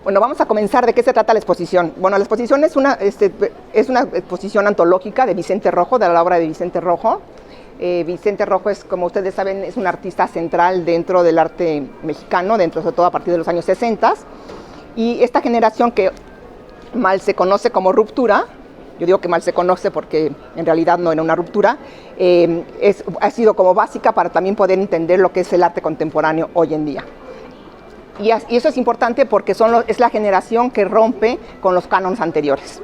Bueno, vamos a comenzar. ¿De qué se trata la exposición? Bueno, la exposición es una exposición antológica de Vicente Rojo, de la obra de Vicente Rojo. Vicente Rojo es, como ustedes saben, es un artista central dentro del arte mexicano, sobre todo a partir de los años 60. Y esta generación que mal se conoce como ruptura, yo digo que mal se conoce porque en realidad no era una ruptura, ha sido como básica para también poder entender lo que es el arte contemporáneo hoy en día. Y eso es importante porque es la generación que rompe con los cánones anteriores.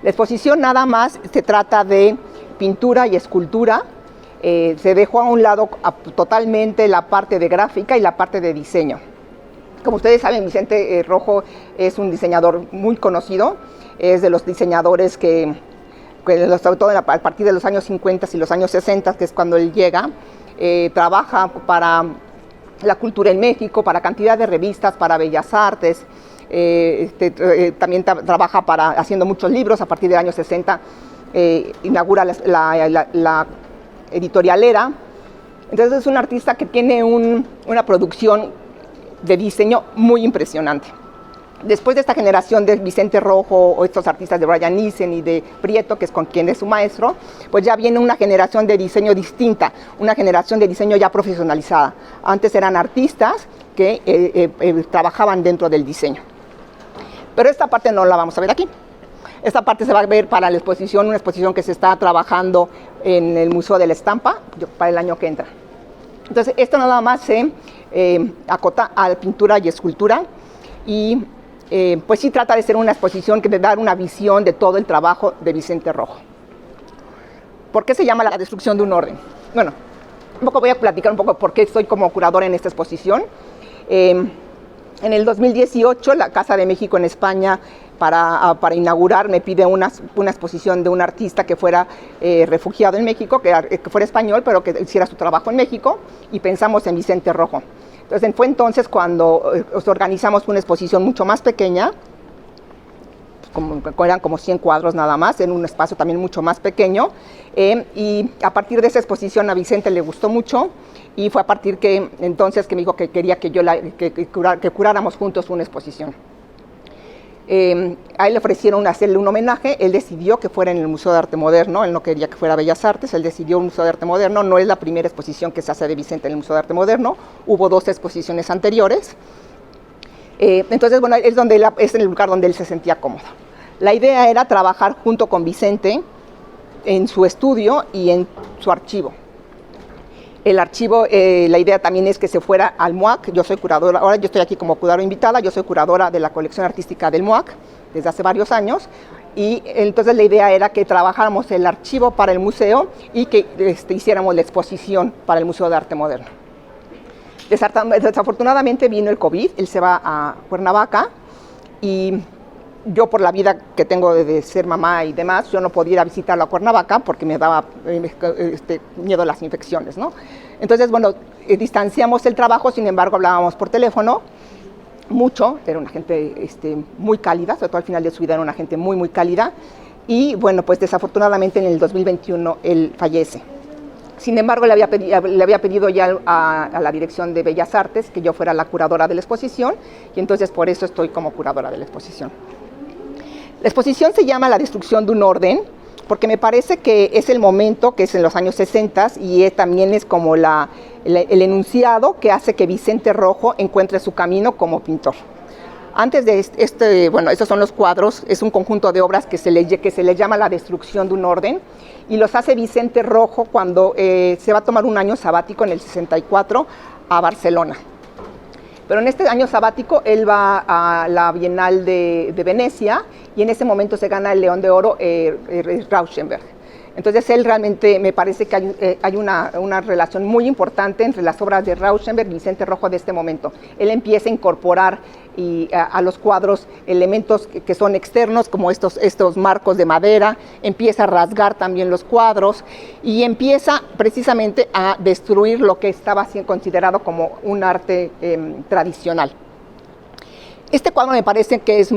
La exposición nada más se trata de pintura y escultura. Se dejó a un lado totalmente la parte de gráfica y la parte de diseño. Como ustedes saben, Vicente Rojo es un diseñador muy conocido. Es de los diseñadores que sobre todo a partir de los años 50 y los años 60, que es cuando él llega, trabaja para la cultura en México, para cantidad de revistas, para Bellas Artes, también trabaja haciendo muchos libros. A partir del año 60 inaugura la editorialera. Entonces es un artista que tiene una producción de diseño muy impresionante. Después de esta generación de Vicente Rojo o estos artistas de Brian Eason y de Prieto, que es con quien es su maestro, pues ya viene una generación de diseño distinta, una generación de diseño ya profesionalizada. Antes eran artistas que trabajaban dentro del diseño. Pero esta parte no la vamos a ver aquí. Esta parte se va a ver para la exposición, una exposición que se está trabajando en el Museo de la Estampa para el año que entra. Entonces, esto nada más se acota a la pintura y escultura y pues sí trata de ser una exposición que de dar una visión de todo el trabajo de Vicente Rojo. ¿Por qué se llama La destrucción de un orden? Bueno, voy a platicar un poco por qué estoy como curadora en esta exposición. En el 2018, la Casa de México en España, para inaugurar, me pide una exposición de un artista que fuera refugiado en México, que fuera español, pero que hiciera su trabajo en México, y pensamos en Vicente Rojo. Entonces, fue entonces cuando organizamos una exposición mucho más pequeña, eran como 100 cuadros nada más, en un espacio también mucho más pequeño, y a partir de esa exposición a Vicente le gustó mucho, y fue a partir entonces que me dijo que quería que curáramos juntos una exposición. A él le ofrecieron hacerle un homenaje. Él decidió que fuera en el Museo de Arte Moderno. Él no quería que fuera Bellas Artes, él decidió un Museo de Arte Moderno. No es la primera exposición que se hace de Vicente en el Museo de Arte Moderno, hubo 2 exposiciones anteriores. Entonces, bueno, es el lugar donde él se sentía cómodo. La idea era trabajar junto con Vicente en su estudio y en su archivo. El archivo, la idea también es que se fuera al MUAC. Yo soy curadora, ahora yo estoy aquí como curadora invitada, yo soy curadora de la colección artística del MUAC desde hace varios años, y entonces la idea era que trabajáramos el archivo para el museo y que hiciéramos la exposición para el Museo de Arte Moderno. Desafortunadamente vino el COVID, él se va a Cuernavaca, y yo, por la vida que tengo de ser mamá y demás, yo no podía ir a visitarlo a Cuernavaca porque me daba miedo a las infecciones, ¿no? Entonces, bueno, distanciamos el trabajo. Sin embargo, hablábamos por teléfono mucho. Era una gente muy cálida, sobre todo al final de su vida era una gente muy, muy cálida. Y bueno, pues desafortunadamente en el 2021 él fallece. Sin embargo, le había pedido ya a la Dirección de Bellas Artes que yo fuera la curadora de la exposición, y entonces por eso estoy como curadora de la exposición. La exposición se llama La destrucción de un orden, porque me parece que es el momento, que es en los años 60, y también es como el enunciado que hace que Vicente Rojo encuentre su camino como pintor. Antes de bueno, estos son los cuadros, es un conjunto de obras que se le llama La destrucción de un orden, y los hace Vicente Rojo cuando se va a tomar un año sabático en el 64 a Barcelona. Pero en este año sabático él va a la Bienal de Venecia, y en ese momento se gana el León de Oro Rauschenberg. Entonces él realmente, me parece que hay una relación muy importante entre las obras de Rauschenberg y Vicente Rojo de este momento. Él empieza a incorporar a los cuadros elementos que son externos, como estos marcos de madera, empieza a rasgar también los cuadros y empieza precisamente a destruir lo que estaba considerado como un arte tradicional. Este cuadro me parece que es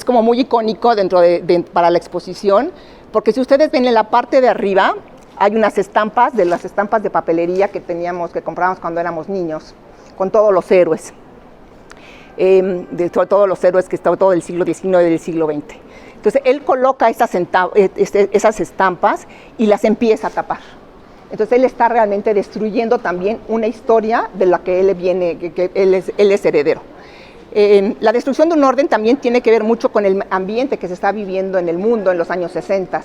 como muy icónico para la exposición, porque si ustedes ven en la parte de arriba hay unas estampas, de las estampas de papelería que comprábamos cuando éramos niños, con todos los héroes. sobre todo los héroes que estaban todo del siglo XIX y del siglo XX. Entonces él coloca esas estampas y las empieza a tapar. Entonces él está realmente destruyendo también una historia de la que él viene, que él es heredero. La destrucción de un orden también tiene que ver mucho con el ambiente que se está viviendo en el mundo en los años 60.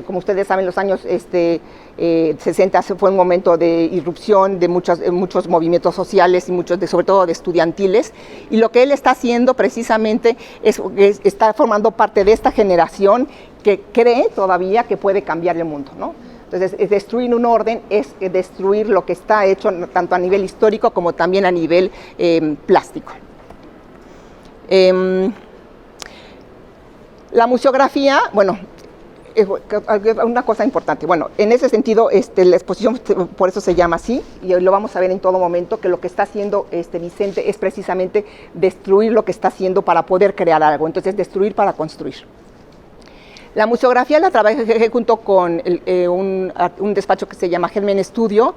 Como ustedes saben, los años 60 fue un momento de irrupción de muchos movimientos sociales y sobre todo de estudiantiles. Y lo que él está haciendo precisamente está formando parte de esta generación que cree todavía que puede cambiar el mundo, ¿no? Entonces, destruir un orden es destruir lo que está hecho tanto a nivel histórico como también a nivel plástico. La museografía, bueno, una cosa importante, bueno, en ese sentido la exposición por eso se llama así y lo vamos a ver en todo momento, que lo que está haciendo Vicente es precisamente destruir lo que está haciendo para poder crear algo, entonces destruir para construir. La museografía la trabajé junto con un despacho que se llama Germen Studio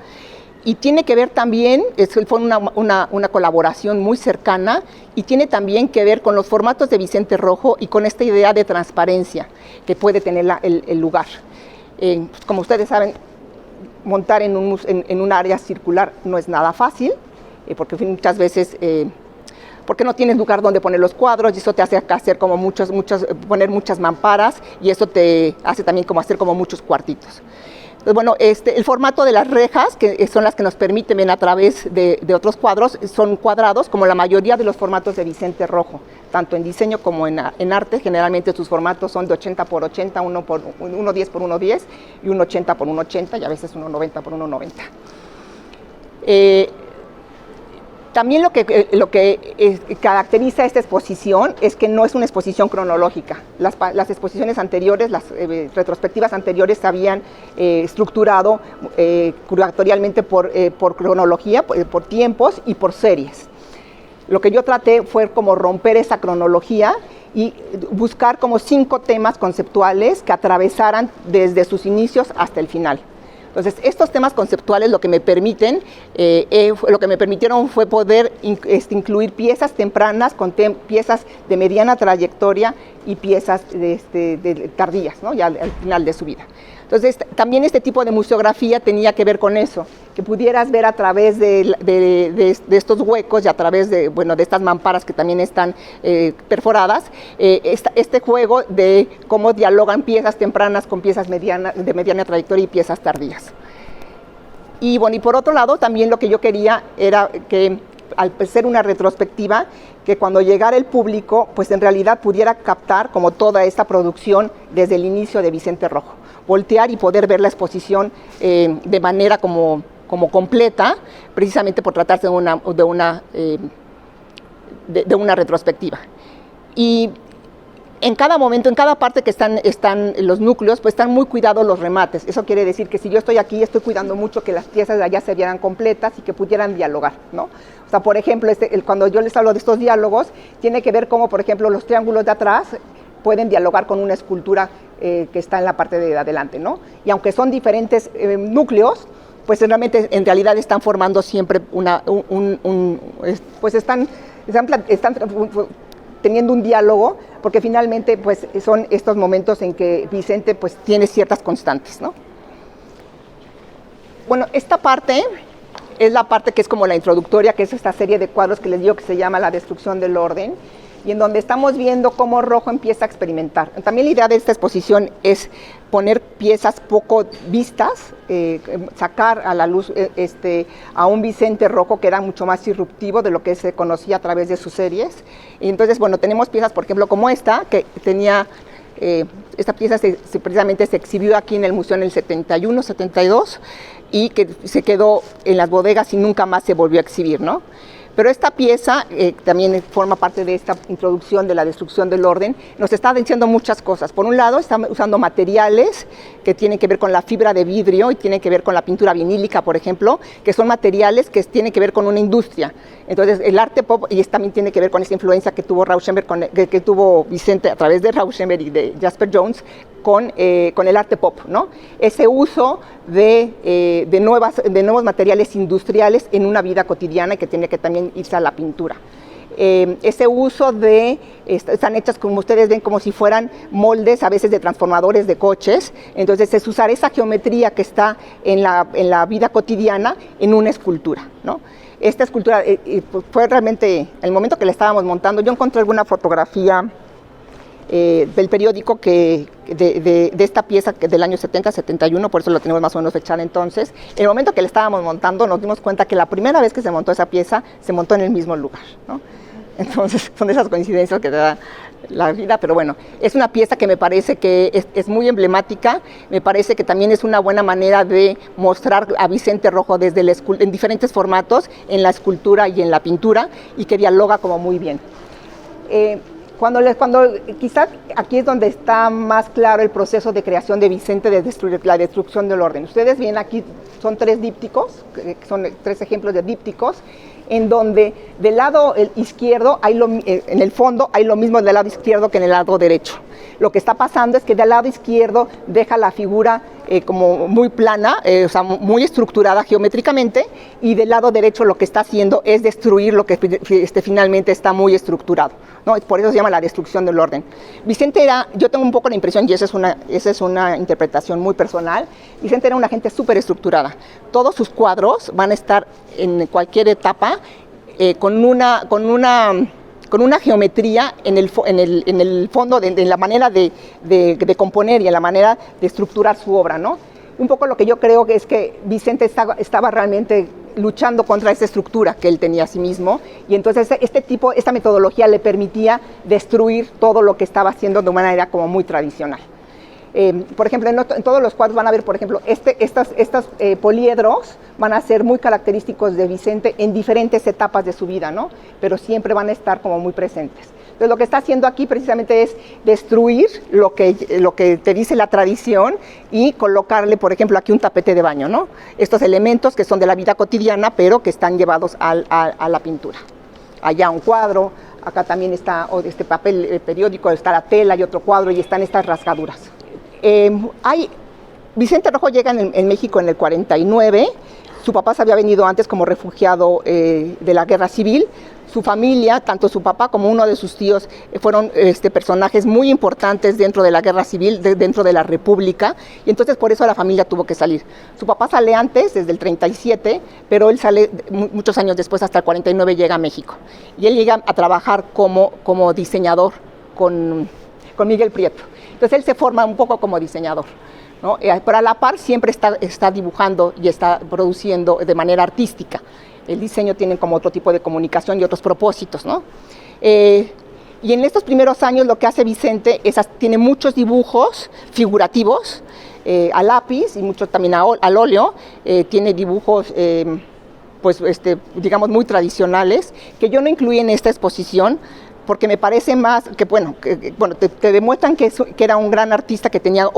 y tiene que ver también, fue una colaboración muy cercana y tiene también que ver con los formatos de Vicente Rojo y con esta idea de transparencia que puede tener el lugar. Como ustedes saben, montar en un área circular no es nada fácil, porque muchas veces porque no tienes lugar donde poner los cuadros y eso te hace hacer como poner muchas mamparas y eso te hace también como hacer como muchos cuartitos. Entonces, bueno, el formato de las rejas, que son las que nos permiten ver a través de otros cuadros, son cuadrados como la mayoría de los formatos de Vicente Rojo, tanto en diseño como en arte. Generalmente sus formatos son de 80 por 80, 1 10 por 1 10 y 1 80 por 1 80 y a veces 1 90 por 1 90. También lo que caracteriza esta exposición es que no es una exposición cronológica. Las exposiciones anteriores, las retrospectivas anteriores se habían estructurado curatorialmente por cronología, por tiempos y por series. Lo que yo traté fue como romper esa cronología y buscar como 5 temas conceptuales que atravesaran desde sus inicios hasta el final. Entonces, estos temas conceptuales lo que me permitieron fue poder incluir piezas tempranas con piezas de mediana trayectoria y piezas tardías, ¿no? Ya al final de su vida. Entonces, también este tipo de museografía tenía que ver con eso, que pudieras ver a través de estos huecos y a través de estas mamparas que también están perforadas, este juego de cómo dialogan piezas tempranas con piezas de mediana trayectoria y piezas tardías. Y bueno, y por otro lado, también lo que yo quería era que, al ser una retrospectiva, que cuando llegara el público, pues en realidad pudiera captar como toda esta producción desde el inicio de Vicente Rojo. Voltear y poder ver la exposición de manera como completa, precisamente por tratarse de una retrospectiva. Y en cada momento, en cada parte que están los núcleos, pues están muy cuidados los remates. Eso quiere decir que si yo estoy aquí, estoy cuidando mucho que las piezas de allá se vieran completas y que pudieran dialogar, ¿no? O sea, por ejemplo, cuando yo les hablo de estos diálogos, tiene que ver cómo, por ejemplo, los triángulos de atrás pueden dialogar con una escultura que está en la parte de adelante, ¿no? Y aunque son diferentes núcleos, pues realmente en realidad están formando siempre pues están teniendo un diálogo, porque finalmente pues son estos momentos en que Vicente pues tiene ciertas constantes, ¿no? Bueno, esta parte es la parte que es como la introductoria, que es esta serie de cuadros que les digo que se llama La destrucción del orden, y en donde estamos viendo cómo Rojo empieza a experimentar. También la idea de esta exposición es poner piezas poco vistas, sacar a la luz a un Vicente Rojo que era mucho más disruptivo de lo que se conocía a través de sus series. Y entonces, bueno, tenemos piezas, por ejemplo, como esta, que tenía, esta pieza precisamente se exhibió aquí en el museo en el 71, 72, y que se quedó en las bodegas y nunca más se volvió a exhibir, ¿no? Pero esta pieza también forma parte de esta introducción de la destrucción del orden. Nos está diciendo muchas cosas. Por un lado, está usando materiales que tienen que ver con la fibra de vidrio y tienen que ver con la pintura vinílica, por ejemplo, que son materiales que tienen que ver con una industria. Entonces, el arte pop, y también tiene que ver con esa influencia que tuvo Rauschenberg, que tuvo Vicente a través de Rauschenberg y de Jasper Johns, con el arte pop, ¿no? Ese uso de nuevos materiales industriales en una vida cotidiana que tiene que también irse a la pintura. ese uso de, están hechas como ustedes ven, como si fueran moldes a veces de transformadores de coches, entonces es usar esa geometría que está en la vida cotidiana en una escultura, ¿no? Esta escultura fue realmente, el momento que la estábamos montando, yo encontré alguna fotografía del periódico de esta pieza del año 70-71, por eso lo tenemos más o menos fechada entonces. En el momento que la estábamos montando nos dimos cuenta que la primera vez que se montó esa pieza se montó en el mismo lugar, ¿no? Entonces son esas coincidencias que te da la vida, pero bueno, es una pieza que me parece que es muy emblemática, me parece que también es una buena manera de mostrar a Vicente Rojo desde en diferentes formatos, en la escultura y en la pintura, y que dialoga como muy bien. Cuando quizás aquí es donde está más claro el proceso de creación de Vicente, de la destrucción del orden. Ustedes ven aquí, son 3 dípticos, son 3 ejemplos de dípticos, en donde del lado izquierdo, en el fondo, hay lo mismo del lado izquierdo que en el lado derecho. Lo que está pasando es que del lado izquierdo deja la figura como muy plana, o sea, muy estructurada geométricamente, y del lado derecho lo que está haciendo es destruir lo que finalmente está muy estructurado, ¿no? Por eso se llama la destrucción del orden. Vicente era, yo tengo un poco la impresión, y esa es una interpretación muy personal, Vicente era una gente súper estructurada. Todos sus cuadros van a estar en cualquier etapa con una geometría en el fondo, en la manera de componer y en la manera de estructurar su obra, ¿no? Un poco lo que yo creo que es que Vicente estaba realmente luchando contra esa estructura que él tenía a sí mismo, y entonces esta metodología le permitía destruir todo lo que estaba haciendo de una manera como muy tradicional. Por ejemplo, en todos los cuadros van a ver, por ejemplo, estos poliedros van a ser muy característicos de Vicente en diferentes etapas de su vida, ¿no? Pero siempre van a estar como muy presentes. Entonces, lo que está haciendo aquí precisamente es destruir lo que te dice la tradición y colocarle, por ejemplo, aquí un tapete de baño, ¿no? Estos elementos que son de la vida cotidiana, pero que están llevados a la pintura. Allá un cuadro, acá también está este papel periódico, está la tela y otro cuadro, y están estas rasgaduras. Vicente Rojo llega en México en el 49, su papá se había venido antes como refugiado de la guerra civil. Su familia, tanto su papá como uno de sus tíos, fueron personajes muy importantes dentro de la guerra civil, dentro de la República, y entonces por eso la familia tuvo que salir. Su papá sale antes, desde el 37, pero él sale muchos años después, hasta el 49 llega a México. Y él llega a trabajar como diseñador con Miguel Prieto. Entonces él se forma un poco como diseñador, ¿no? Pero a la par siempre está dibujando y está produciendo de manera artística. El diseño tiene como otro tipo de comunicación y otros propósitos, ¿no? Y en estos primeros años lo que hace Vicente tiene muchos dibujos figurativos a lápiz y muchos también al óleo. Tiene dibujos digamos muy tradicionales que yo no incluí en esta exposición, porque me parece más que, te demuestran que era un gran artista que tenía el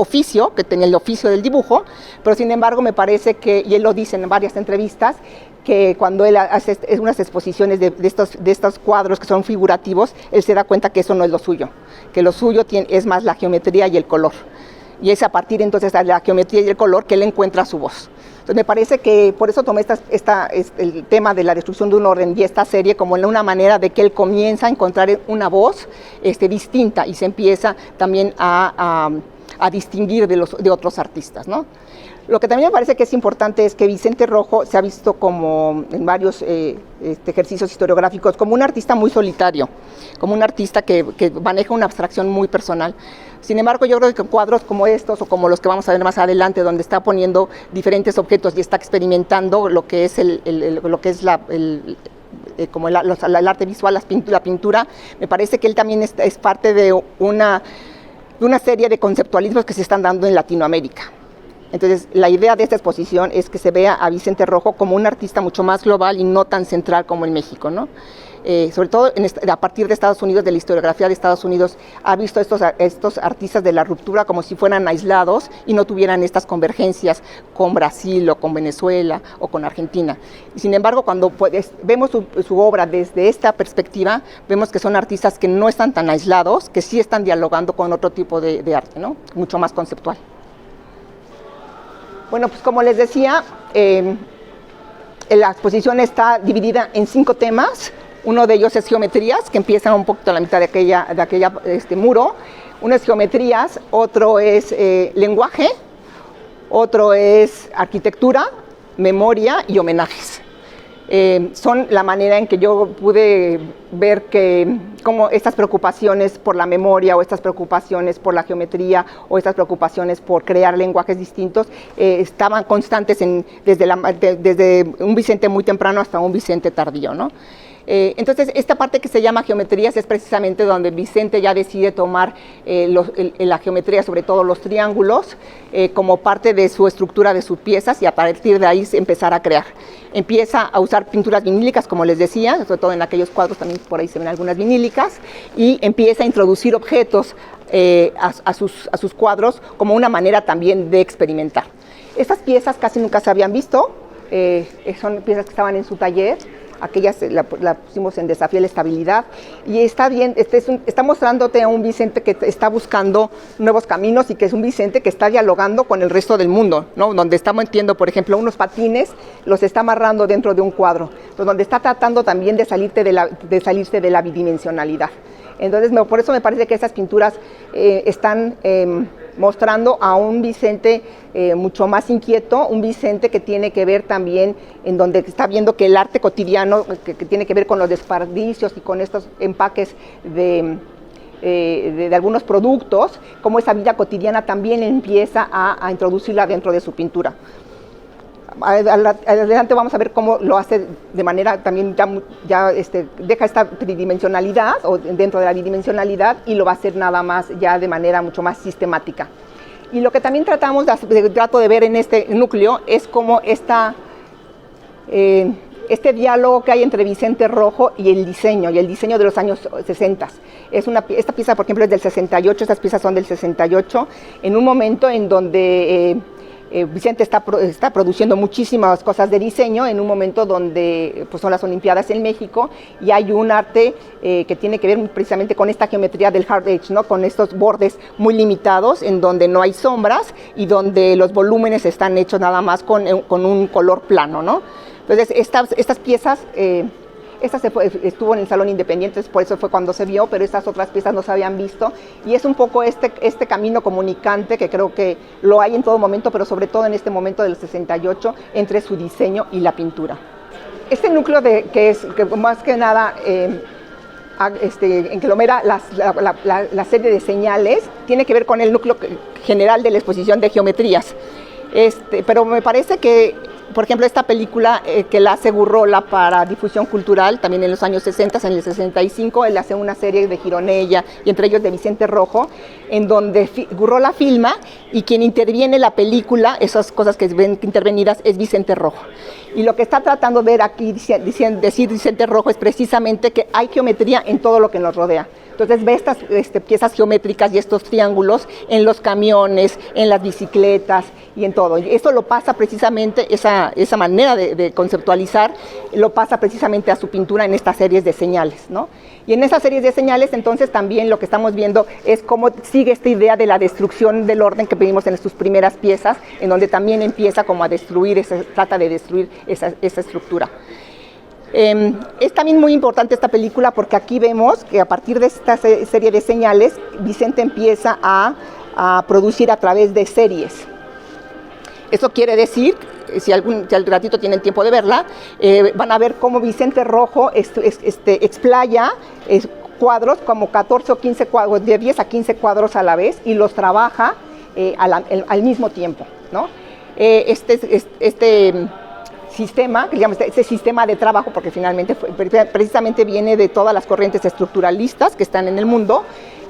oficio del dibujo, pero sin embargo me parece que, y él lo dice en varias entrevistas, que cuando él hace unas exposiciones de estos cuadros que son figurativos, él se da cuenta que eso no es lo suyo, que lo suyo es más la geometría y el color. Y es a partir entonces de la geometría y el color que él encuentra su voz. Entonces me parece que por eso tomé el tema de la destrucción de un orden y esta serie como una manera de que él comienza a encontrar una voz distinta y se empieza también a distinguir de otros artistas, ¿no? Lo que también me parece que es importante es que Vicente Rojo se ha visto como en varios ejercicios historiográficos como un artista muy solitario, como un artista que maneja una abstracción muy personal. Sin embargo, yo creo que cuadros como estos o como los que vamos a ver más adelante, donde está poniendo diferentes objetos y está experimentando lo que es el arte visual, la pintura, me parece que él también es parte de una serie de conceptualismos que se están dando en Latinoamérica. Entonces, la idea de esta exposición es que se vea a Vicente Rojo como un artista mucho más global y no tan central como en México, ¿no? Sobre todo a partir de Estados Unidos, de la historiografía de Estados Unidos, ha visto estos artistas de la ruptura como si fueran aislados y no tuvieran estas convergencias con Brasil o con Venezuela o con Argentina. Y sin embargo, cuando vemos su obra desde esta perspectiva, vemos que son artistas que no están tan aislados, que sí están dialogando con otro tipo de arte, ¿no? Mucho más conceptual. Bueno, pues como les decía, la exposición está dividida en 5 temas. Uno de ellos es geometrías, que empiezan un poquito a la mitad de aquella muro. Uno es geometrías, otro es lenguaje, otro es arquitectura, memoria y homenajes. Son la manera en que yo pude ver que cómo estas preocupaciones por la memoria o estas preocupaciones por la geometría o estas preocupaciones por crear lenguajes distintos estaban constantes desde un Vicente muy temprano hasta un Vicente tardío, ¿no? Entonces, esta parte que se llama geometrías es precisamente donde Vicente ya decide tomar la geometría, sobre todo los triángulos, como parte de su estructura de sus piezas y a partir de ahí empezar a crear. Empieza a usar pinturas vinílicas, como les decía, sobre todo en aquellos cuadros también por ahí se ven algunas vinílicas, y empieza a introducir objetos a sus cuadros como una manera también de experimentar. Estas piezas casi nunca se habían visto, son piezas que estaban en su taller. Aquellas la pusimos en Desafío a la Estabilidad y está bien, está mostrándote a un Vicente que está buscando nuevos caminos y que es un Vicente que está dialogando con el resto del mundo, ¿no? Donde está metiendo, por ejemplo, unos patines, los está amarrando dentro de un cuadro, donde está tratando también de salirse de la bidimensionalidad. Entonces, por eso me parece que esas pinturas están mostrando a un Vicente mucho más inquieto, un Vicente que tiene que ver también en donde está viendo que el arte cotidiano, que tiene que ver con los desperdicios y con estos empaques de algunos productos, como esa vida cotidiana también empieza a introducirla dentro de su pintura. Adelante vamos a ver cómo lo hace de manera también deja esta tridimensionalidad o dentro de la bidimensionalidad y lo va a hacer nada más ya de manera mucho más sistemática. Y lo que también trato de ver en este núcleo es cómo este diálogo que hay entre Vicente Rojo y el diseño de los años 60. Esta pieza, por ejemplo, es del 68, estas piezas son del 68, en un momento en donde Vicente está produciendo muchísimas cosas de diseño en un momento donde pues, son las Olimpiadas en México y hay un arte que tiene que ver precisamente con esta geometría del hard edge, ¿no? Con estos bordes muy limitados en donde no hay sombras y donde los volúmenes están hechos nada más con un color plano, ¿no? Entonces estas piezas estuvo en el Salón Independiente, por eso fue cuando se vio, pero estas otras piezas no se habían visto y es un poco este camino comunicante que creo que lo hay en todo momento, pero sobre todo en este momento del 68 entre su diseño y la pintura. Este núcleo que más que nada englomera la serie de señales tiene que ver con el núcleo general de la exposición de geometrías, pero me parece que por ejemplo, esta película que la hace Gurrola para difusión cultural, también en los años 60, en el 65, él hace una serie de Gironella y entre ellos de Vicente Rojo, en donde Gurrola filma y quien interviene en la película, esas cosas que ven intervenidas, es Vicente Rojo. Y lo que está tratando de ver aquí, decir Vicente Rojo, es precisamente que hay geometría en todo lo que nos rodea. Entonces ve estas piezas geométricas y estos triángulos en los camiones, en las bicicletas y en todo. Y eso lo pasa precisamente, esa manera de conceptualizar, lo pasa precisamente a su pintura en estas series de señales, ¿no? Y en esas series de señales, entonces, también lo que estamos viendo es cómo sigue esta idea de la destrucción del orden que vimos en sus primeras piezas, en donde también empieza como a destruir, trata de destruir esa estructura. Es también muy importante esta película porque aquí vemos que a partir de esta serie de señales, Vicente empieza a producir a través de series. Eso quiere decir, si al ratito tienen tiempo de verla, van a ver cómo Vicente Rojo explaya cuadros, como 14 o 15 cuadros, de 10 a 15 cuadros a la vez, y los trabaja al mismo tiempo, ¿no? Sistema, digamos, ese sistema de trabajo, porque finalmente precisamente viene de todas las corrientes estructuralistas que están en el mundo,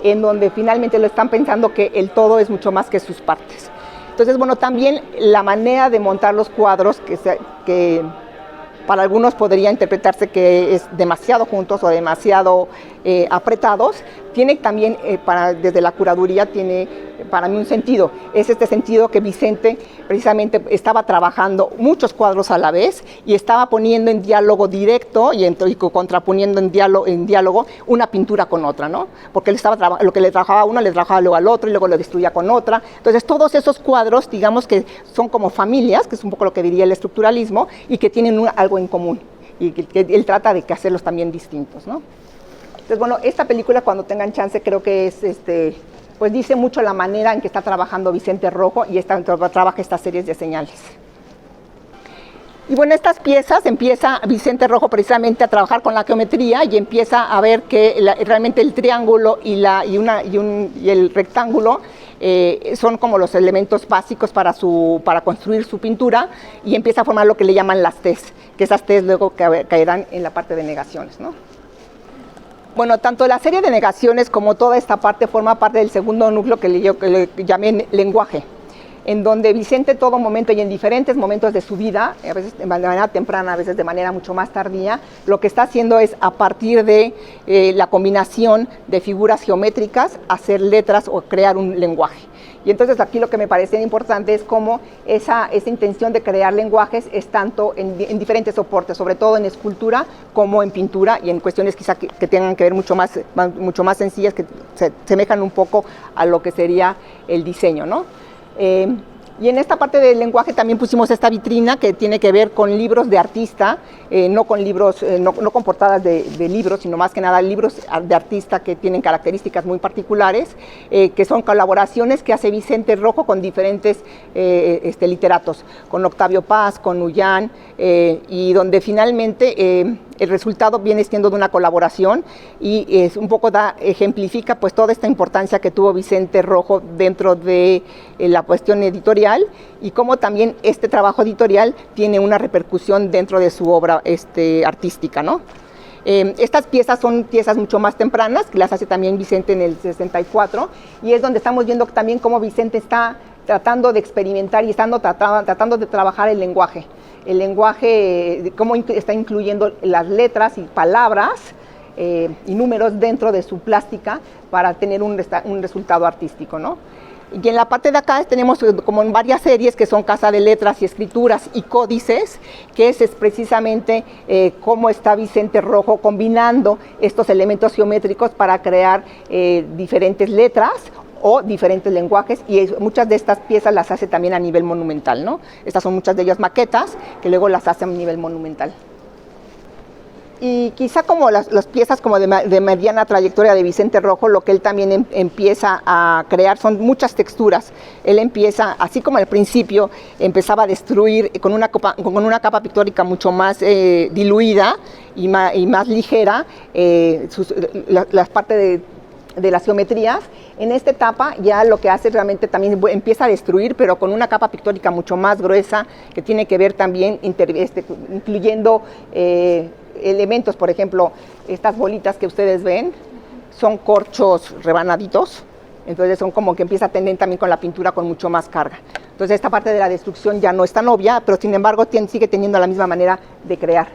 en donde finalmente lo están pensando que el todo es mucho más que sus partes. Entonces, bueno, también la manera de montar los cuadros, que para algunos podría interpretarse que es demasiado juntos o demasiado apretados, tiene también, desde la curaduría, tiene para mí un sentido. Es este sentido que Vicente precisamente estaba trabajando muchos cuadros a la vez y estaba poniendo en diálogo directo y contraponiendo en diálogo una pintura con otra, ¿no? Porque él lo que le trabajaba a uno, le trabajaba luego al otro y luego lo destruía con otra. Entonces, todos esos cuadros, digamos que son como familias, que es un poco lo que diría el estructuralismo, y que tienen algo en común, y que él trata de que hacerlos también distintos, ¿no? Entonces, bueno, esta película, cuando tengan chance, creo que es, pues dice mucho la manera en que está trabajando Vicente Rojo y trabaja estas series de señales. Y bueno, estas piezas empieza Vicente Rojo precisamente a trabajar con la geometría y empieza a ver que realmente el triángulo y el rectángulo son como los elementos básicos para construir su pintura, y empieza a formar lo que le llaman las T's, que esas T's luego caerán en la parte de negaciones, ¿no? Bueno, tanto la serie de negaciones como toda esta parte forma parte del segundo núcleo que le llamé lenguaje, en donde Vicente en todo momento y en diferentes momentos de su vida, a veces de manera temprana, a veces de manera mucho más tardía, lo que está haciendo es, a partir de la combinación de figuras geométricas, hacer letras o crear un lenguaje. Y entonces aquí lo que me parece importante es cómo esa intención de crear lenguajes es tanto en diferentes soportes, sobre todo en escultura como en pintura, y en cuestiones quizá que tengan que ver mucho más sencillas, que se semejan un poco a lo que sería el diseño, ¿no? Y en esta parte del lenguaje también pusimos esta vitrina que tiene que ver con libros de artista, no con libros, no con portadas de libros, sino más que nada libros de artista que tienen características muy particulares, que son colaboraciones que hace Vicente Rojo con diferentes literatos, con Octavio Paz, con Ullán, y donde finalmente el resultado viene siendo de una colaboración, y un poco ejemplifica pues toda esta importancia que tuvo Vicente Rojo dentro de la cuestión editorial, y cómo también este trabajo editorial tiene una repercusión dentro de su obra artística, ¿no? Estas piezas son piezas mucho más tempranas, que las hace también Vicente en el 64, y es donde estamos viendo también cómo Vicente está tratando de experimentar y tratando de trabajar el lenguaje, cómo está incluyendo las letras y palabras y números dentro de su plástica para tener un resultado artístico, ¿no? Y en la parte de acá tenemos como en varias series que son Casa de Letras y Escrituras y Códices, que es precisamente cómo está Vicente Rojo combinando estos elementos geométricos para crear diferentes letras o diferentes lenguajes, y muchas de estas piezas las hace también a nivel monumental, ¿no? Estas son muchas de ellas maquetas que luego las hace a nivel monumental. Y quizá como las piezas como de mediana trayectoria de Vicente Rojo, lo que él también empieza a crear son muchas texturas. Él empieza, así como al principio empezaba a destruir con una capa pictórica mucho más diluida y más ligera las partes de las geometrías. En esta etapa ya lo que hace realmente también empieza a destruir, pero con una capa pictórica mucho más gruesa, que tiene que ver también incluyendo elementos. Por ejemplo, estas bolitas que ustedes ven son corchos rebanaditos, entonces son como que empieza a tener también con la pintura con mucho más carga. Entonces esta parte de la destrucción ya no es tan obvia, pero sin embargo sigue teniendo la misma manera de crear.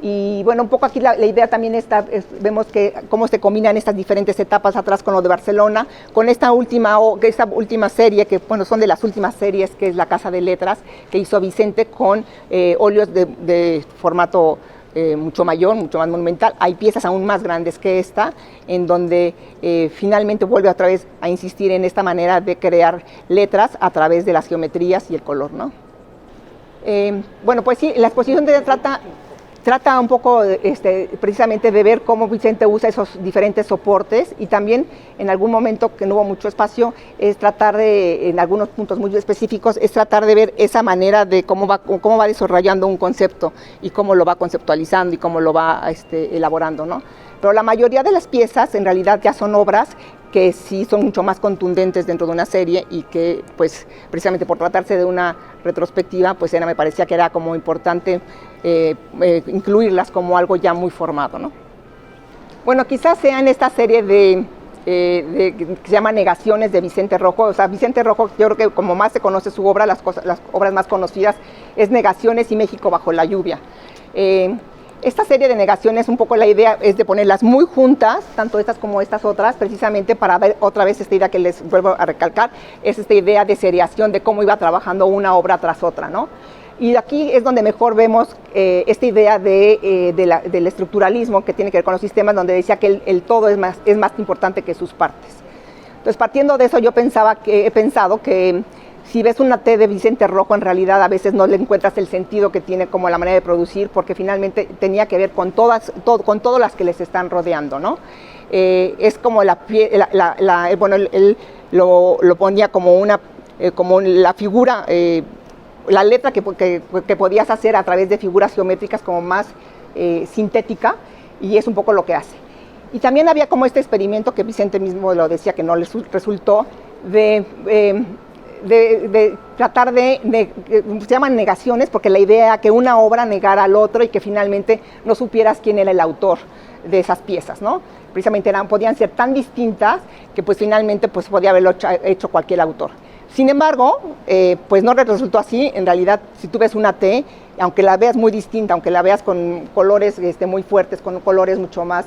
Y bueno, un poco aquí la idea también vemos que cómo se combinan estas diferentes etapas atrás con lo de Barcelona, con esta última serie, que bueno, son de las últimas series, que es la Casa de Letras, que hizo Vicente con óleos de formato mucho mayor, mucho más monumental. Hay piezas aún más grandes que esta, en donde finalmente vuelve otra vez a insistir en esta manera de crear letras a través de las geometrías y el color, ¿no? Bueno, pues sí, la exposición trata un poco precisamente de ver cómo Vicente usa esos diferentes soportes, y también en algún momento, que no hubo mucho espacio, es tratar de, en algunos puntos muy específicos, es tratar de ver esa manera de cómo va desarrollando un concepto y cómo lo va conceptualizando y cómo lo va elaborando, ¿no? Pero la mayoría de las piezas en realidad ya son obras que sí son mucho más contundentes dentro de una serie, y que pues precisamente por tratarse de una retrospectiva, pues me parecía que era como importante incluirlas como algo ya muy formado, ¿no? Bueno, quizás sea en esta serie que se llama Negaciones de Vicente Rojo. O sea, Vicente Rojo, yo creo que como más se conoce su obra, las obras más conocidas es Negaciones y México bajo la lluvia. Esta serie de negaciones, un poco la idea es de ponerlas muy juntas, tanto estas como estas otras, precisamente para ver otra vez esta idea que les vuelvo a recalcar, es esta idea de seriación, de cómo iba trabajando una obra tras otra, ¿no? Y aquí es donde mejor vemos esta idea del estructuralismo, que tiene que ver con los sistemas, donde decía que el todo es más importante que sus partes. Entonces, partiendo de eso, he pensado que Si ves una T de Vicente Rojo, en realidad a veces no le encuentras el sentido que tiene como la manera de producir, porque finalmente tenía que ver con todas las que les están rodeando, ¿no? Es como bueno, él lo ponía como como la figura, la letra que podías hacer a través de figuras geométricas como más sintética, y es un poco lo que hace. Y también había como este experimento que Vicente mismo lo decía que no le resultó, de tratar se llaman negaciones, porque la idea era que una obra negara al otro y que finalmente no supieras quién era el autor de esas piezas, ¿no? Precisamente podían ser tan distintas que pues finalmente pues podía haberlo hecho cualquier autor. Sin embargo, pues no resultó así. En realidad, si tú ves una T, aunque la veas muy distinta, aunque la veas con colores muy fuertes, con colores mucho más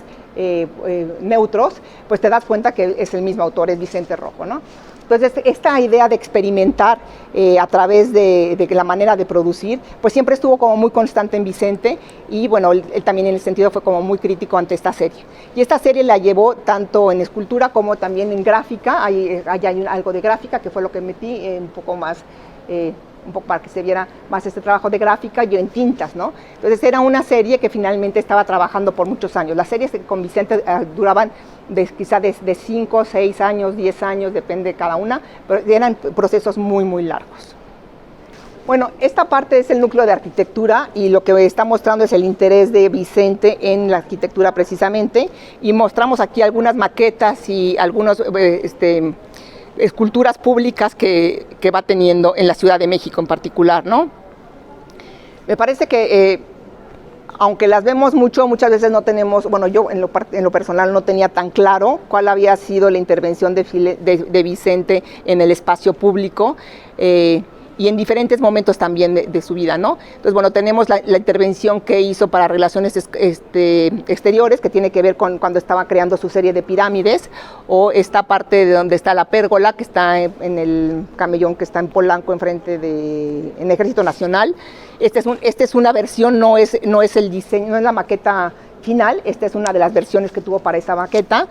neutros, pues te das cuenta que es el mismo autor, es Vicente Rojo, ¿no? Entonces, esta idea de experimentar a través de la manera de producir, pues siempre estuvo como muy constante en Vicente, y bueno, él también en el sentido fue como muy crítico ante esta serie. Y esta serie la llevó tanto en escultura como también en gráfica. Hay algo de gráfica, que fue lo que metí un poco más, un poco para que se viera más este trabajo de gráfica, y en tintas, ¿no? Entonces era una serie que finalmente estaba trabajando por muchos años. Las series con Vicente duraban quizá de 5, 6 años, 10 años, depende de cada una, pero eran procesos muy, muy largos. Bueno, esta parte es el núcleo de arquitectura, y lo que está mostrando es el interés de Vicente en la arquitectura precisamente, y mostramos aquí algunas maquetas y algunos esculturas públicas que va teniendo en la Ciudad de México en particular, ¿no? Me parece que aunque las vemos mucho, muchas veces no tenemos, bueno, yo en lo personal no tenía tan claro cuál había sido la intervención de Vicente en el espacio público, y en diferentes momentos también de su vida, ¿no? Entonces, bueno, tenemos la intervención que hizo para relaciones exteriores, que tiene que ver con cuando estaba creando su serie de pirámides, o esta parte de donde está la pérgola, que está en el camellón que está en Polanco, enfrente en Ejército Nacional. Esta es una versión, no es el diseño, no es la maqueta final. Esta es una de las versiones que tuvo para esa maqueta,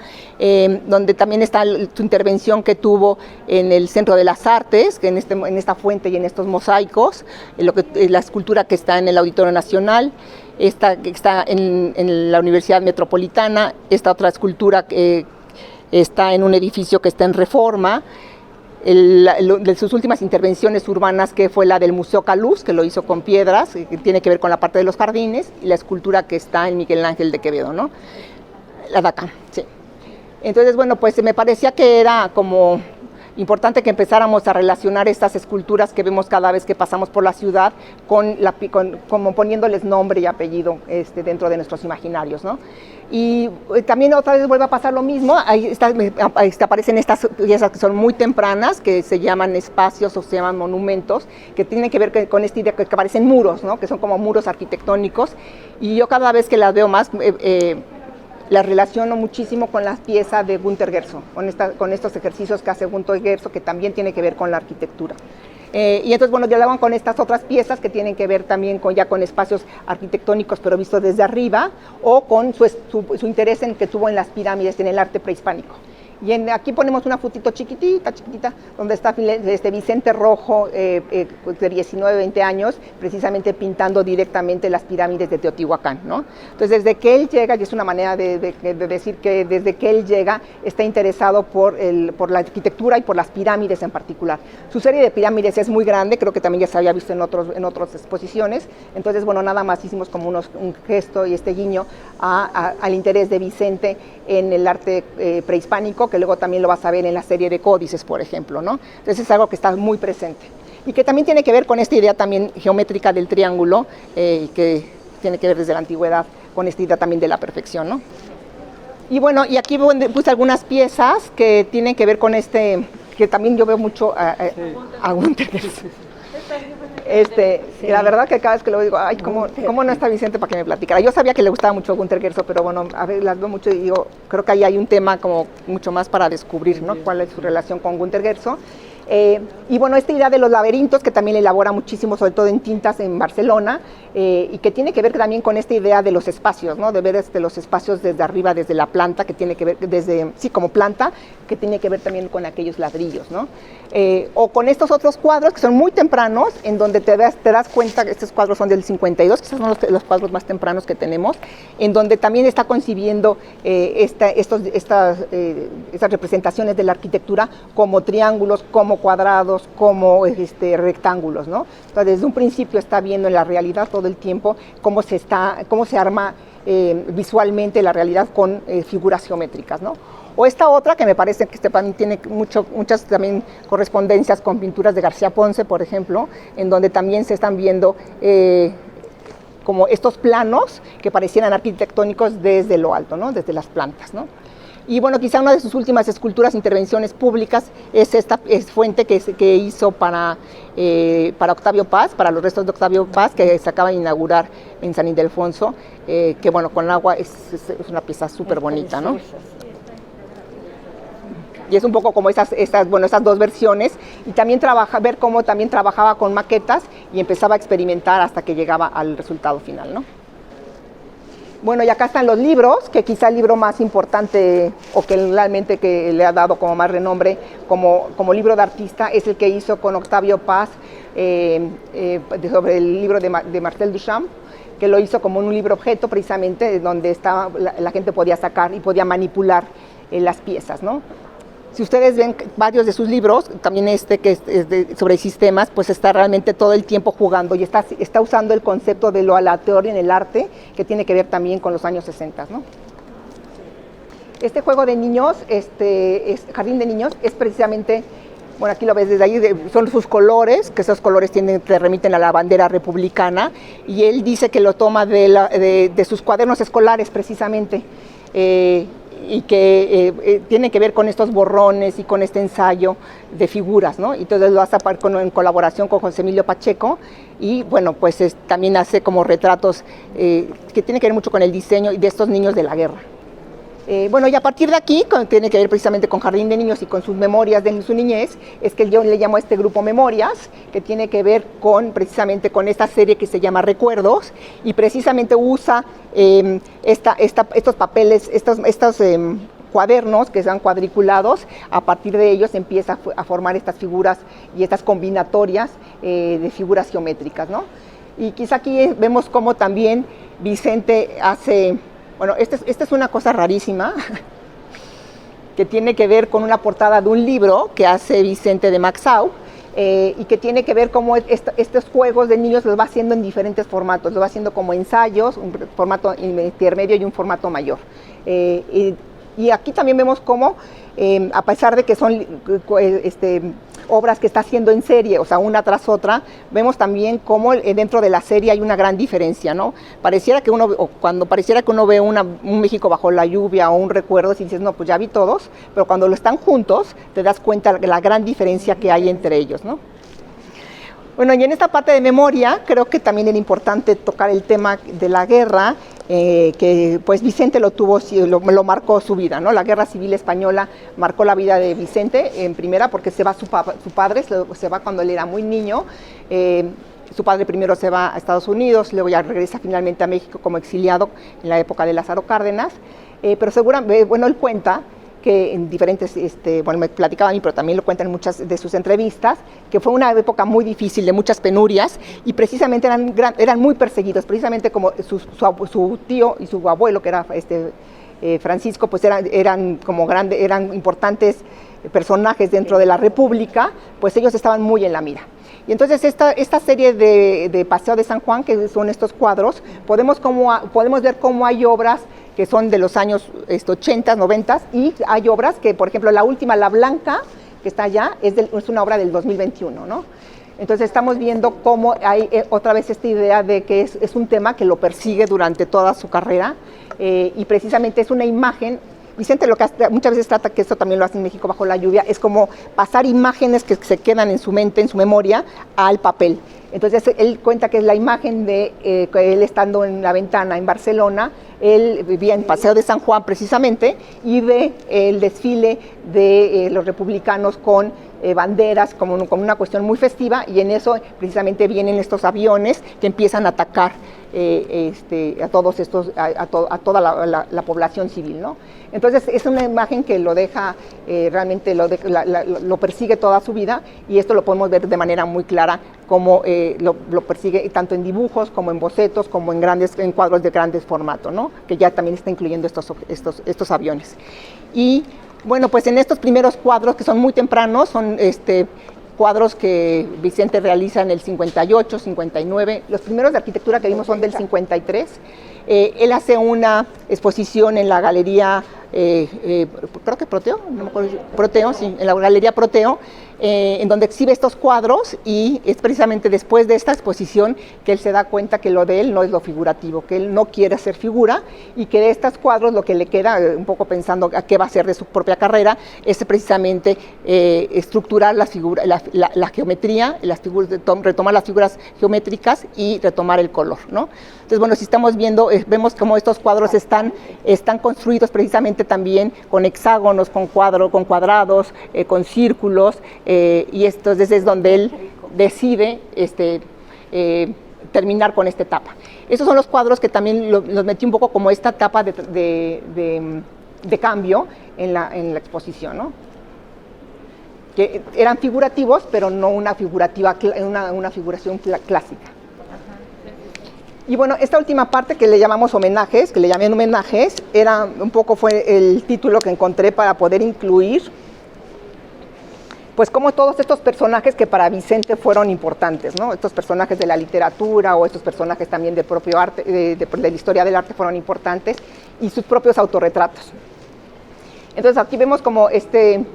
donde también está su intervención que tuvo en el Centro de las Artes, que en esta fuente y en estos mosaicos, la escultura que está en el Auditorio Nacional, esta que está en la Universidad Metropolitana, esta otra escultura que está en un edificio que está en Reforma, de sus últimas intervenciones urbanas, que fue la del Museo Caluz, que lo hizo con piedras, que tiene que ver con la parte de los jardines, y la escultura que está en Miguel Ángel de Quevedo, ¿no? La de acá, sí. Entonces, bueno, pues me parecía que era como importante que empezáramos a relacionar estas esculturas que vemos cada vez que pasamos por la ciudad como poniéndoles nombre y apellido dentro de nuestros imaginarios, ¿no? Y también otra vez vuelve a pasar lo mismo. Ahí aparecen estas piezas que son muy tempranas, que se llaman espacios o se llaman monumentos, que tienen que ver con esta idea que parecen muros, ¿no? Que son como muros arquitectónicos, y yo cada vez que las veo más las relaciono muchísimo con las piezas de Günter Gersson, con estos ejercicios que hace Günter Gersson, que también tiene que ver con la arquitectura. Y entonces, bueno, dialogan con estas otras piezas que tienen que ver también con espacios arquitectónicos, pero vistos desde arriba, o con su interés que tuvo en las pirámides, en el arte prehispánico. Y aquí ponemos una fotito chiquitita, donde está Vicente Rojo, de 19, 20 años, precisamente pintando directamente las pirámides de Teotihuacán, ¿no? Entonces, desde que él llega, y es una manera de decir que desde que él llega, está interesado por la arquitectura y por las pirámides en particular. Su serie de pirámides es muy grande, creo que también ya se había visto en otras exposiciones. Entonces, bueno, nada más hicimos como un gesto y guiño al interés de Vicente en el arte prehispánico, que luego también lo vas a ver en la serie de códices, por ejemplo, ¿no? Entonces es algo que está muy presente y que también tiene que ver con esta idea también geométrica del triángulo, que tiene que ver desde la antigüedad con esta idea también de la perfección, ¿no? Y bueno, y aquí puse algunas piezas que tienen que ver con que también yo veo mucho a Günter Gersson. Sí. La verdad que cada vez que lo digo, ay, ¿cómo no está Vicente para que me platicara? Yo sabía que le gustaba mucho Günter Gersson, pero bueno, a ver, las veo mucho y digo, creo que ahí hay un tema como mucho más para descubrir, ¿no? Cuál es su relación con Günter Gersson. Y bueno, esta idea de los laberintos, que también elabora muchísimo, sobre todo en tintas en Barcelona, y que tiene que ver también con esta idea de los espacios, ¿no? De ver los espacios desde arriba, desde la planta, que tiene que ver, como planta, que tiene que ver también con aquellos ladrillos, ¿no? O con estos otros cuadros que son muy tempranos, en donde te das cuenta que estos cuadros son del 52, que son los cuadros más tempranos que tenemos, en donde también está concibiendo estas representaciones de la arquitectura como triángulos, como cuadrados, como rectángulos, ¿no? Entonces, desde un principio está viendo en la realidad todo el tiempo cómo se arma visualmente la realidad con figuras geométricas, ¿no? O esta otra, que me parece que también tiene muchas también correspondencias con pinturas de García Ponce, por ejemplo, en donde también se están viendo como estos planos que parecieran arquitectónicos desde lo alto, ¿no? Desde las plantas, ¿no? Y bueno, quizá una de sus últimas esculturas, intervenciones públicas, es esta fuente que hizo para Octavio Paz, para los restos de Octavio Paz, que se acaba de inaugurar en San Ildefonso, que bueno, con agua es una pieza súper bonita, ¿no? Y es un poco como estas dos versiones, y también ver cómo también trabajaba con maquetas y empezaba a experimentar hasta que llegaba al resultado final, ¿no? Bueno, y acá están los libros, que quizá el libro más importante o que realmente que le ha dado como más renombre como libro de artista es el que hizo con Octavio Paz sobre el libro de Marcel Duchamp, que lo hizo como un libro objeto precisamente, donde la gente podía sacar y podía manipular las piezas, ¿no? Si ustedes ven varios de sus libros, también que es sobre sistemas, pues está realmente todo el tiempo jugando y está usando el concepto de lo aleatorio en el arte, que tiene que ver también con los años 60, ¿no? Este juego de niños, Jardín de Niños, es precisamente, bueno, aquí lo ves desde ahí, son sus colores, que esos colores te remiten a la bandera republicana, y él dice que lo toma de sus cuadernos escolares, precisamente. Y que tiene que ver con estos borrones y con este ensayo de figuras, ¿no? Entonces lo hace en colaboración con José Emilio Pacheco, y bueno, pues también hace como retratos que tienen que ver mucho con el diseño de estos niños de la guerra. Bueno, y a partir de aquí, tiene que ver precisamente con Jardín de Niños y con sus memorias de su niñez, es que yo le llamo a este grupo Memorias, que tiene que ver precisamente con esta serie que se llama Recuerdos, y precisamente usa estos papeles, estos cuadernos que sean cuadriculados. A partir de ellos empieza a formar estas figuras y estas combinatorias de figuras geométricas, ¿no? Y quizá aquí vemos cómo también Vicente hace... Bueno, esta es una cosa rarísima que tiene que ver con una portada de un libro que hace Vicente de Maxau, y que tiene que ver cómo estos juegos de niños los va haciendo en diferentes formatos, los va haciendo como ensayos, un formato intermedio y un formato mayor. Y aquí también vemos cómo, a pesar de que son obras que está haciendo en serie, o sea, una tras otra, vemos también cómo dentro de la serie hay una gran diferencia, ¿no? Cuando pareciera que uno ve un México bajo la lluvia o un Recuerdos y dices, no, pues ya vi todos, pero cuando lo están juntos te das cuenta de la gran diferencia que hay entre ellos, ¿no? Bueno, y en esta parte de memoria creo que también era importante tocar el tema de la guerra, que pues Vicente lo marcó su vida, ¿no? La Guerra Civil Española marcó la vida de Vicente en primera, porque se va su padre, se va cuando él era muy niño. Su padre primero se va a Estados Unidos, luego ya regresa finalmente a México como exiliado en la época de Lázaro Cárdenas, pero seguramente, bueno, él cuenta que en diferentes, bueno, me platicaba a mí, pero también lo cuentan en muchas de sus entrevistas, que fue una época muy difícil, de muchas penurias, y precisamente eran muy perseguidos, precisamente como su tío y su abuelo, que era Francisco, pues eran importantes personajes dentro de la República, pues ellos estaban muy en la mira. Y entonces esta serie de Paseo de San Juan, que son estos cuadros, podemos ver cómo hay obras que son de los años 80, 90, y hay obras que, por ejemplo, la última, La Blanca, que está allá, es una obra del 2021, ¿no? Entonces estamos viendo cómo hay otra vez esta idea de que es un tema que lo persigue durante toda su carrera, y precisamente es una imagen Vicente lo que muchas veces trata, que esto también lo hace en México bajo la lluvia, es como pasar imágenes que se quedan en su mente, en su memoria, al papel. Entonces él cuenta que es la imagen de él estando en la ventana en Barcelona. Él vivía en Paseo de San Juan precisamente y ve el desfile de los republicanos con banderas como una cuestión muy festiva, y en eso precisamente vienen estos aviones que empiezan a atacar a todos estos, a toda la población civil, ¿no? Entonces es una imagen que lo deja, realmente lo persigue toda su vida, y esto lo podemos ver de manera muy clara como lo persigue tanto en dibujos como en bocetos, como en cuadros de grandes formatos, ¿no? Que ya también está incluyendo estos aviones. Y bueno, pues en estos primeros cuadros, que son muy tempranos, son cuadros que Vicente realiza en el 58, 59. Los primeros de arquitectura que vimos son del 53. Él hace una exposición en la galería, creo que Proteo, no me acuerdo, Proteo, sí, en la galería Proteo, en donde exhibe estos cuadros, y es precisamente después de esta exposición que él se da cuenta que lo de él no es lo figurativo, que él no quiere hacer figura, y que de estos cuadros lo que le queda, un poco pensando a qué va a hacer de su propia carrera, es precisamente estructurar la geometría, retomar las figuras geométricas y retomar el color, ¿no? Entonces, bueno, si estamos viendo, vemos cómo estos cuadros están construidos precisamente también con hexágonos, con cuadrados, con círculos, y entonces es donde él decide terminar con esta etapa. Estos son los cuadros que también los metí un poco como esta etapa de cambio en la exposición, ¿no? Que eran figurativos, pero no una figuración clásica. Y bueno, esta última parte que le llamamos homenajes, que le llamé homenajes, fue el título que encontré para poder incluir, pues como todos estos personajes que para Vicente fueron importantes, ¿no? Estos personajes de la literatura, o estos personajes también del propio arte, de la historia del arte, fueron importantes, y sus propios autorretratos. Entonces aquí vemos como este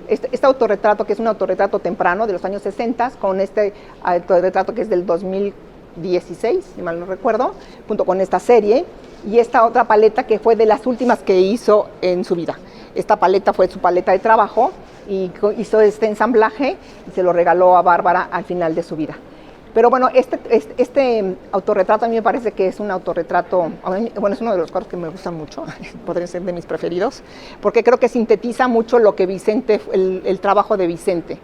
autorretrato, que es un autorretrato temprano de los años 60, con este autorretrato que es del 2016, si mal no recuerdo, junto con esta serie, y esta otra paleta que fue de las últimas que hizo en su vida. Esta paleta fue su paleta de trabajo, y hizo este ensamblaje y se lo regaló a Bárbara al final de su vida. Pero bueno, este autorretrato a mí me parece que es un autorretrato, bueno, es uno de los cuadros que me gustan mucho, podría ser de mis preferidos, porque creo que sintetiza mucho lo que Vicente, el trabajo de Vicente.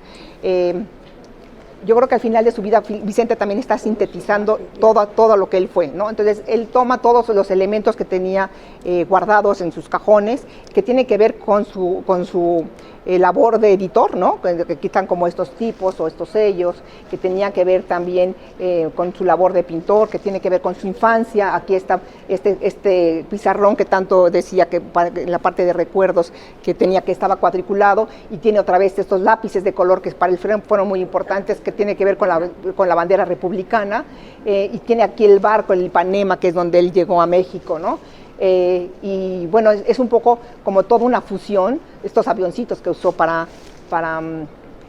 Yo creo que al final de su vida Vicente también está sintetizando todo lo que él fue, ¿no? Entonces él toma todos los elementos que tenía guardados en sus cajones, que tiene que ver con su labor de editor, ¿no? Que quitan como estos tipos o estos sellos, que tenía que ver también con su labor de pintor, que tiene que ver con su infancia. Aquí está este pizarrón que tanto decía que en la parte de recuerdos que estaba cuadriculado, y tiene otra vez estos lápices de color que para él fueron muy importantes, que tiene que ver con la bandera republicana, y tiene aquí el barco, el Ipanema, que es donde él llegó a México, ¿no? Y bueno, es un poco como toda una fusión, estos avioncitos que usó para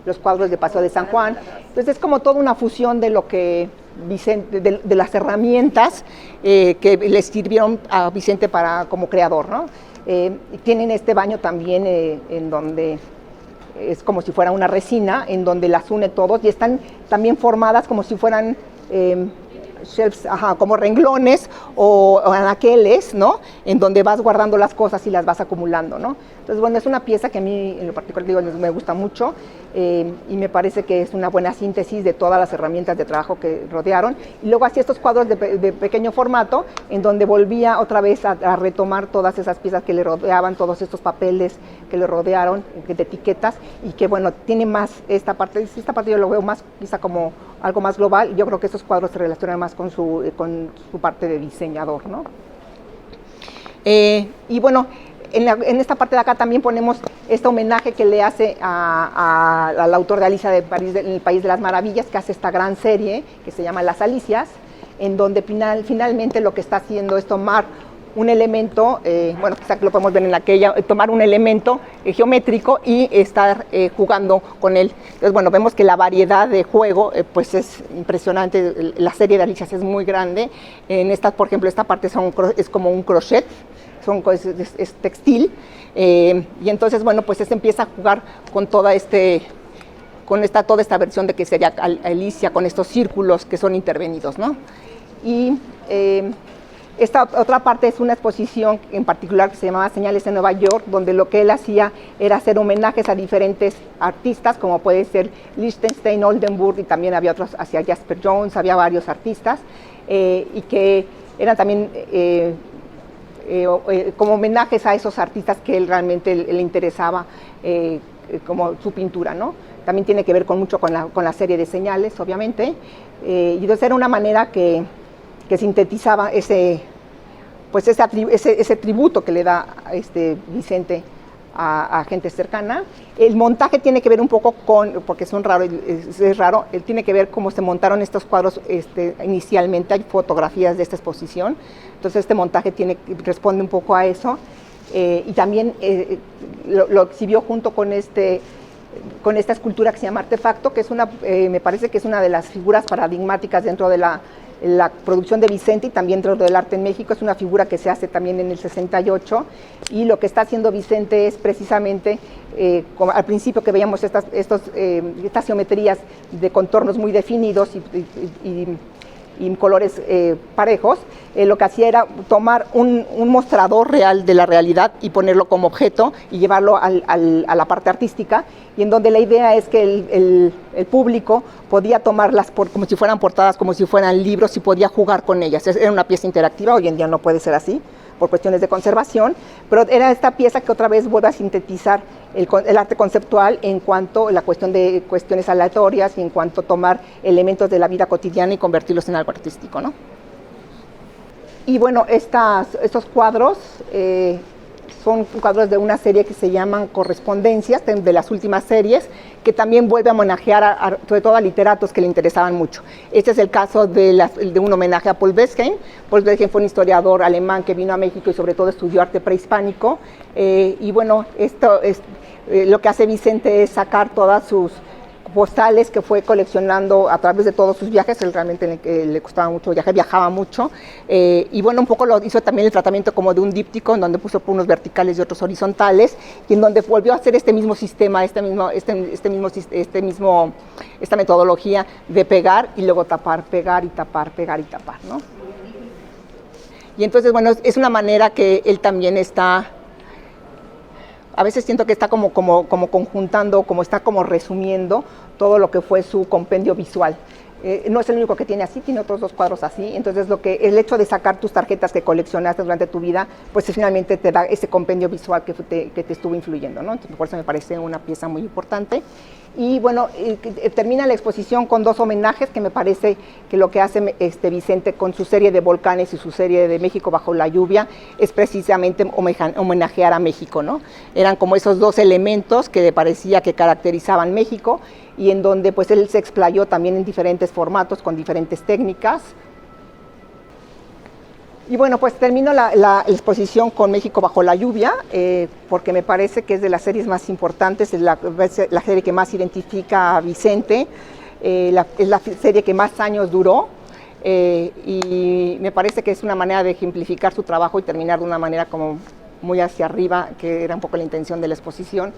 los cuadros de Paseo de San Juan. Entonces es como toda una fusión de lo que Vicente, de las herramientas que le sirvieron a Vicente como creador, ¿no? Tienen este baño también en donde es como si fuera una resina, en donde las une todos, y están también formadas como si fueran shelves, como renglones o anaqueles, ¿no? En donde vas guardando las cosas y las vas acumulando, ¿no? Entonces, bueno, es una pieza que a mí en lo particular me gusta mucho, y me parece que es una buena síntesis de todas las herramientas de trabajo que rodearon. Y luego hacía estos cuadros de pequeño formato, en donde volvía otra vez a retomar todas esas piezas que le rodeaban, todos estos papeles que le rodearon, de etiquetas, y que bueno, tiene más esta parte yo lo veo más quizá como algo más global, y yo creo que estos cuadros se relacionan más con su parte de diseñador, ¿no? Y bueno, en esta parte de acá también ponemos este homenaje que le hace al autor de Alicia en el País de las Maravillas, que hace esta gran serie que se llama Las Alicias, en donde finalmente lo que está haciendo es tomar un elemento, bueno, quizá que lo podemos ver en aquella, tomar un elemento geométrico y estar jugando con él. Entonces, bueno, vemos que la variedad de juego, pues es impresionante. La serie de Alicias es muy grande. En esta, por ejemplo, esta parte es como un crochet, es textil, y entonces, bueno, pues se empieza a jugar con toda esta versión de que sería Alicia, con estos círculos que son intervenidos, ¿no? Y esta otra parte es una exposición en particular que se llamaba Señales de Nueva York, donde lo que él hacía era hacer homenajes a diferentes artistas, como puede ser Lichtenstein, Oldenburg, y también había otros, hacia Jasper Jones, había varios artistas, y que eran también como homenajes a esos artistas que él realmente le interesaba, como su pintura, ¿no? También tiene que ver mucho con la serie de Señales, obviamente, y entonces era una manera que sintetizaba ese tributo que le da Vicente a gente cercana. El montaje tiene que ver un poco porque es raro, tiene que ver cómo se montaron estos cuadros inicialmente. Hay fotografías de esta exposición, entonces este montaje responde un poco a eso, y también lo exhibió junto con esta escultura que se llama Artefacto, que me parece que es una de las figuras paradigmáticas dentro de la producción de Vicente y también dentro del arte en México. Es una figura que se hace también en el 68, y lo que está haciendo Vicente es precisamente, como al principio que veíamos estas geometrías de contornos muy definidos y colores parejos, lo que hacía era tomar un mostrador real de la realidad y ponerlo como objeto y llevarlo a la parte artística, y en donde la idea es que el público podía tomarlas como si fueran portadas, como si fueran libros, y podía jugar con ellas. Era una pieza interactiva. Hoy en día no puede ser así por cuestiones de conservación, pero era esta pieza que otra vez vuelve a sintetizar el arte conceptual en cuanto a la cuestión de cuestiones aleatorias y en cuanto a tomar elementos de la vida cotidiana y convertirlos en algo artístico, ¿no? Y bueno, estos cuadros son cuadros de una serie que se llaman Correspondencias, de las últimas series, que también vuelve a homenajear sobre todo a literatos que le interesaban mucho. Este es el caso de un homenaje a Paul Bessheim. Paul Bessheim fue un historiador alemán que vino a México y sobre todo estudió arte prehispánico, y bueno, lo que hace Vicente es sacar todas sus postales que fue coleccionando a través de todos sus viajes. Él realmente le costaba mucho viajar, viajaba mucho, y bueno, un poco lo hizo también el tratamiento como de un díptico, en donde puso unos verticales y otros horizontales, y en donde volvió a hacer este mismo sistema, esta metodología de pegar y luego tapar, pegar y tapar, pegar y tapar, ¿no? Y entonces, bueno, es una manera que él también está. A veces siento que está como conjuntando, está como resumiendo todo lo que fue su compendio visual. No es el único que tiene así, tiene otros dos cuadros así. Entonces el hecho de sacar tus tarjetas que coleccionaste durante tu vida, pues finalmente te da ese compendio visual que te estuvo influyendo, ¿no? Entonces, por eso me parece una pieza muy importante. Y bueno, termina la exposición con dos homenajes que me parece que lo que hace Vicente con su serie de volcanes y su serie de México bajo la lluvia es precisamente homenajear a México, ¿no? Eran como esos dos elementos que le parecía que caracterizaban México, y en donde pues él se explayó también en diferentes formatos, con diferentes técnicas. Y bueno, pues termino la exposición con México bajo la lluvia, porque me parece que es de las series más importantes, es la serie que más identifica a Vicente, es la serie que más años duró, y me parece que es una manera de ejemplificar su trabajo y terminar de una manera como muy hacia arriba, que era un poco la intención de la exposición,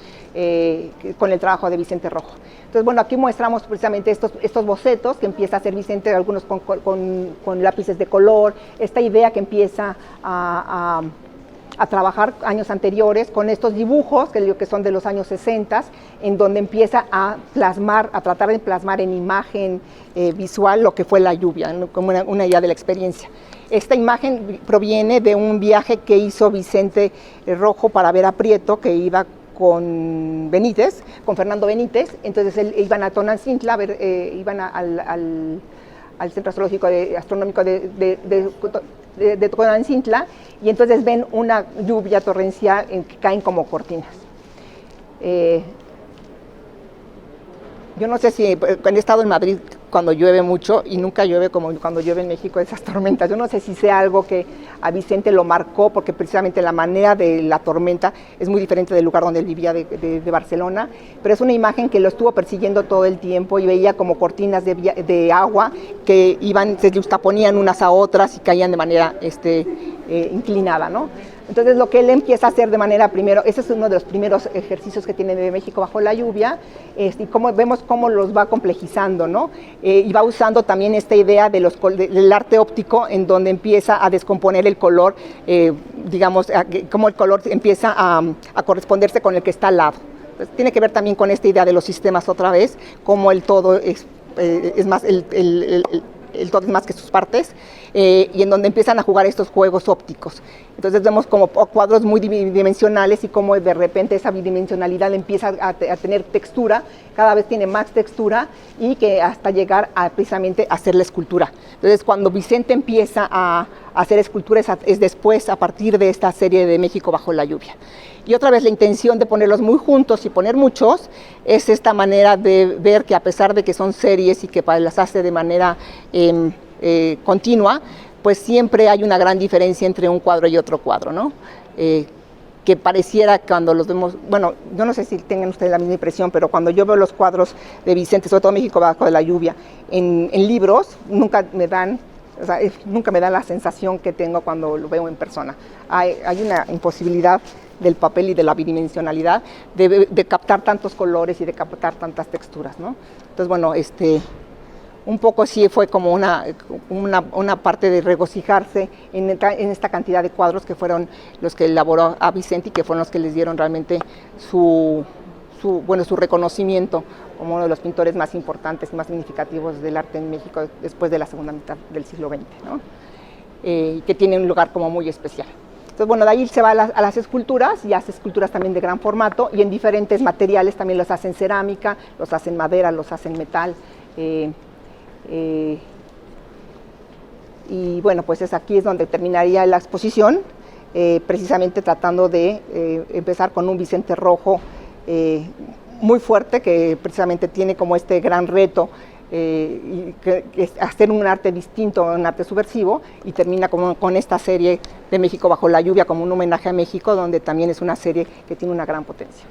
con el trabajo de Vicente Rojo. Entonces, bueno, aquí mostramos precisamente estos bocetos que empieza a hacer Vicente, algunos con lápices de color, esta idea que empieza a trabajar años anteriores con estos dibujos que son de los años 60, en donde empieza a tratar de plasmar en imagen visual lo que fue la lluvia, ¿no? Como una idea de la experiencia. Esta imagen proviene de un viaje que hizo Vicente Rojo para ver a Prieto, que iba con Fernando Benítez. Entonces iban a Tonantzintla, iban al Centro Astronómico de Tonantzintla, y entonces ven una lluvia torrencial en que caen como cortinas. Yo no sé si he estado en Madrid cuando llueve mucho, y nunca llueve como cuando llueve en México esas tormentas. Yo no sé si sea algo que a Vicente lo marcó, porque precisamente la manera de la tormenta es muy diferente del lugar donde él vivía, de Barcelona, pero es una imagen que lo estuvo persiguiendo todo el tiempo, y veía como cortinas de agua que se justaponían unas a otras y caían de manera inclinada, ¿no? Entonces lo que él empieza a hacer de manera primero, ese es uno de los primeros ejercicios que tiene de México bajo la lluvia, y vemos cómo los va complejizando, ¿no? Y va usando también esta idea del arte óptico, en donde empieza a descomponer el color, digamos, cómo el color empieza a corresponderse con el que está al lado. Entonces, tiene que ver también con esta idea de los sistemas otra vez, cómo el todo es más, el todo es más que sus partes, y en donde empiezan a jugar estos juegos ópticos. Entonces vemos como cuadros muy bidimensionales y cómo de repente esa bidimensionalidad empieza a tener textura, cada vez tiene más textura, y que hasta llegar precisamente a hacer la escultura. Entonces cuando Vicente empieza a hacer esculturas es después, a partir de esta serie de México bajo la lluvia. Y otra vez la intención de ponerlos muy juntos y poner muchos es esta manera de ver que a pesar de que son series y que las hace de manera continua, pues siempre hay una gran diferencia entre un cuadro y otro cuadro, ¿no? Que pareciera cuando los vemos, bueno, yo no sé si tengan ustedes la misma impresión, pero cuando yo veo los cuadros de Vicente, sobre todo México bajo la lluvia, en libros, nunca me dan la sensación que tengo cuando lo veo en persona. Hay una imposibilidad del papel y de la bidimensionalidad de captar tantos colores y de captar tantas texturas, ¿no? Entonces, bueno, un poco sí fue como una parte de regocijarse en esta cantidad de cuadros que fueron los que elaboró a Vicente y que fueron los que les dieron realmente su reconocimiento como uno de los pintores más importantes y más significativos del arte en México después de la segunda mitad del siglo XX, ¿no? Que tiene un lugar como muy especial. Entonces, bueno, de ahí se va a las esculturas, y hace esculturas también de gran formato y en diferentes materiales, también los hace en cerámica, los hace en madera, los hace en metal. Y bueno, pues aquí es donde terminaría la exposición, precisamente tratando de empezar con un Vicente Rojo muy fuerte, que precisamente tiene como este gran reto, y que es hacer un arte distinto, un arte subversivo, y termina con esta serie de México bajo la lluvia como un homenaje a México, donde también es una serie que tiene una gran potencia.